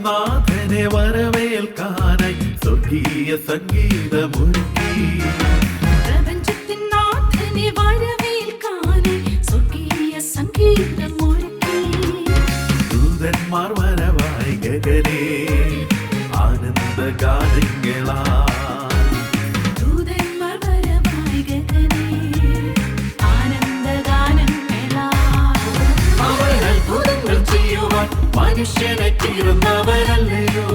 നാഥനെ വരവേൽക്കാനായി സ്വർഗീയ സംഗീതമൊരുക്കി. പ്രപഞ്ചത്തിൻ നാഥനെ വരവേൽക്കാനായി സ്വർഗീയ സംഗീതമൊരുക്കി. ദൂതന്മാർ വരവായി ഗഗനേ ആനന്ദഗാനങ്ങളാൽ. ദൂതന്മാർ വരവായി ഗഗനേ ആനന്ദഗാനങ്ങളാൽ. അവൻ അത്ഭുതങ്ങൾ ചെയ്യുവാൻ മനുഷ്യനെ തീർന്നവരല്ലയോ.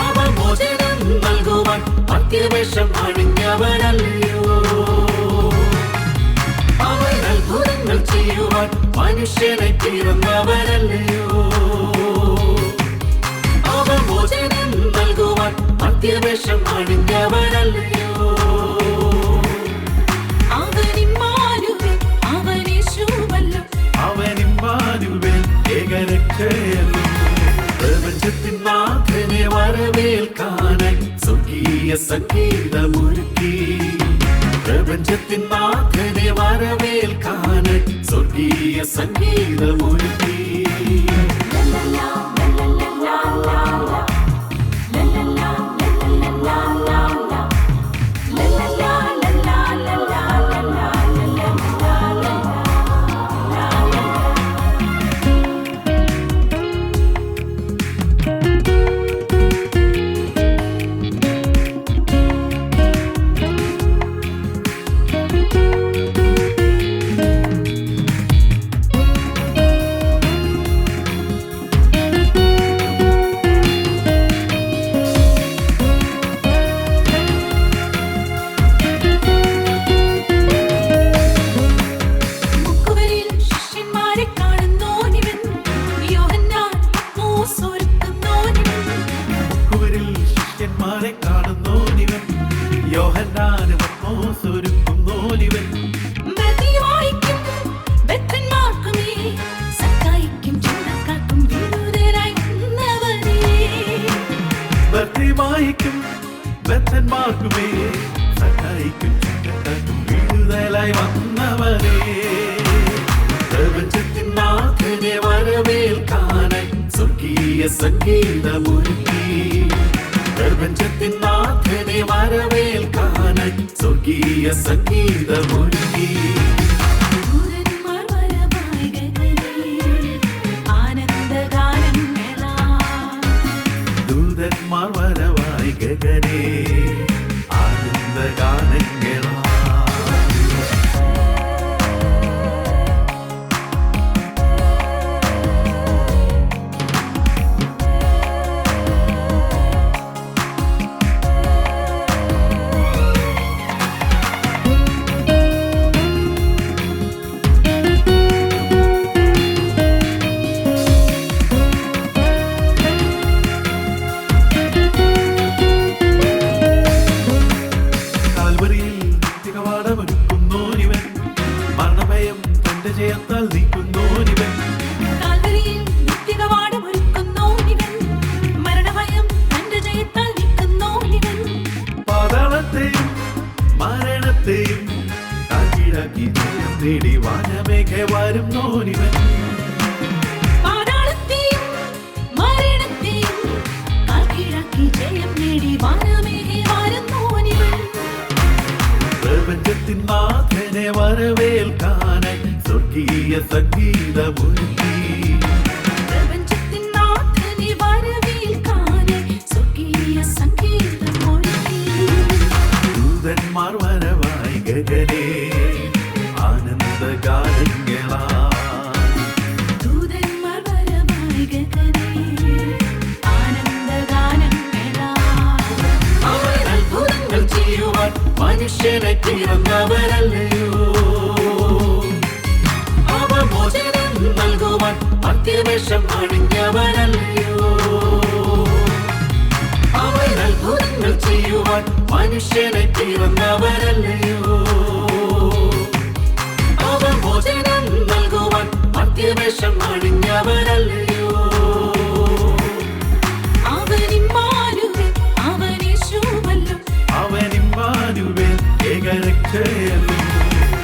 അവൻ മോചനം നൽകുവാൻ അത്യവേഷം അണിഞ്ഞവരല്ലയോ. അവൻ അത്ഭുതങ്ങൾ ചെയ്യുവാൻ മനുഷ്യനെ തീർന്നവരല്ലയോ. അവൻ മോചനം നൽകുവാൻ അത്യവേഷം അണിഞ്ഞവരല്ലയോ. അവൻ ഇമ്മാനുവേൽ, അവൻ യേശുവല്ലോ. അവൻ ഇമ്മാനുവേൽ, ഏകരക്ഷയല്ലോ. പ്രപഞ്ചത്തിൻ നാഥനെ വരവേൽക്കാനായി സ്വർഗീയ സംഗീതമൊരുക്കി. പ്രപഞ്ചത്തിൻ നാഥനെ വരവേൽക്കാനായി സ്വർഗീയ സംഗീതമൊരുക്കി. ബദ്ധന്മാർക്കുമേ സഹായിക്കും ചുറ്റക്കാർക്കും വിടുതലായി വന്നവരേ. പ്രപഞ്ചത്തിൻ നാഥനെ വരവേൽക്കാനായി സ്വർഗീയ സംഗീതമൊരുക്കി. പ്രപഞ്ചത്തിൻ നാഥനെ വരവേൽക്കാനായി സ്വർഗീയ സംഗീതമൊരുക്കി. ദൂതന്മാർ വരവായി ഗഗനേ ആനന്ദഗാനങ്ങളാൽ. മരണഭയം തന്റെ ജയത്താൽ നീക്കുന്നോനിവൻ. കാൽവരിയിൽ നിത്യകവാടമൊരുക്കുന്നോനിവൻ. മരണഭയം തന്റെ ജയത്താൽ നീക്കുന്നോനിവൻ. പാതാളത്തെയും മരണത്തെയും കാൽക്കീഴാക്കി ജയം നേടി വാനമേഘെ വരുന്നോനിവൻ. പാതാളത്തെയും മരണത്തെയും കാൽക്കീഴാക്കി ജയം നേടി വാനമേഘെ വരുന്നോനിവൻ. പ്രപഞ്ചത്തിൻ നാഥനെ വരവേൽക്കാനായി സ്വർഗീയ സംഗീതമൊരുക്കി. പ്രപഞ്ചത്തിൻ നാഥനെ വരവേൽക്കാനായി സ്വർഗീയ സംഗീതമൊരുക്കി. ദൂതന്മാർ വരവായി ഗഗനേ ആനന്ദഗാനങ്ങളാൽ. ദൂതന്മാർ വരവായി ഗഗനേ ആനന്ദഗാനങ്ങളാൽ. അവൻ അത്ഭുതങ്ങൾ ചെയ്യുവാൻ മനുഷ്യനെ തീർന്നവരല്ലയോ. അവൻ മോചനം നൽകുവാൻ അത്യവേഷം അണിഞ്ഞവരല്ലയോ. അവൻ അത്ഭുതങ്ങൾ ചെയ്യുവാൻ മനുഷ്യനെ തീർന്നവരല്ലയോ. അവൻ മോചനം നൽകുവാൻ അത്യവേഷം അണിഞ്ഞവരല്ലയോ. അവൻ ഇമ്മാനുവേൽ, അവൻ യേശുവല്ലോ. അവൻ ഇമ്മാനുവേൽ, ഏകരക്ഷയല്ലോ.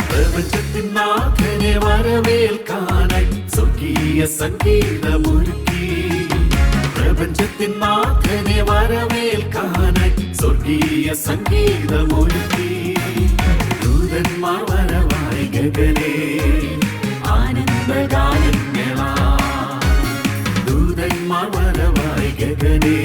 പ്രപഞ്ചത്തിൻ നാഥനെ വരവേൽക്കാനായി സ്വർഗീയ സംഗീതമൊരുക്കി. പ്രപഞ്ചത്തിൻ നാഥനെ വരവേൽക്കാനായി സ്വർഗീയ സംഗീതമൊരുക്കി ദൂതന്മാർ വരവായി ഗഗനേ ആനന്ദഗാനങ്ങളാ ദൂതന്മാർ വരവായി ഗഗനേ